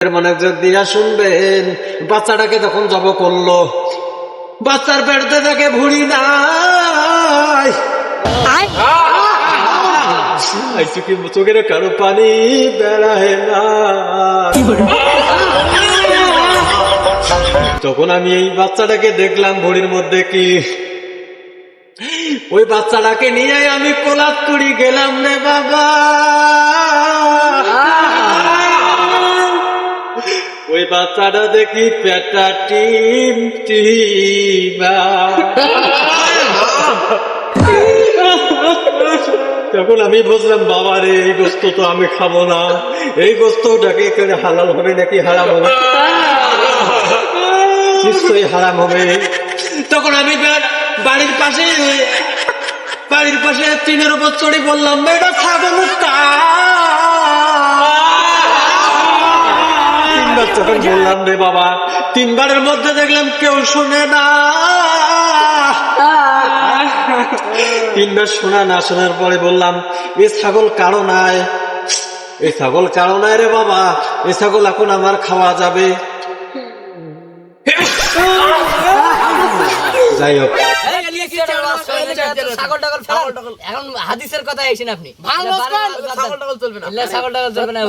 মনোযোগ দিয়া শুনবেন। বাচ্চাটাকে তখন জব করলো, বাচ্চার পেটে থাকে ভুঁড়ি নাই, চোখের কারো পানি বেড়ায় না। তখন আমি এই বাচ্চাটাকে দেখলাম ভুঁড়ির মধ্যে কি, ওই বাচ্চাটাকে নিয়ে আমি কোলাতুড়ি গেলাম রে বাবা। ওই বাচ্চাটা দেখি পেটা টিম টিমা। তখন আমি বুঝলাম বাবা রে, এই গোস্ত তো আমি খাবো না, এই গোস্তটাকে হালাল হবে নাকি হারাম হবে? নিশ্চয়ই হারাম হবে। তখন আমি বাড়ির পাশে টিনের উপর চড়ে বললাম, এটা ছাগল তখন বললাম রে বাবা, তিনবারের মধ্যে দেখলাম কেউ শোনে না। তিনবার শোনা না শোনার পরে বললাম, এ ছাগল কারো নাই, এই ছাগল কারো নাই রে বাবা, এই ছাগল এখন আমার খাওয়া যাবে। যাই হোক, এখন হাদিসের কথা এসেছেন আপনি, ছাগল টাগল চলবে না।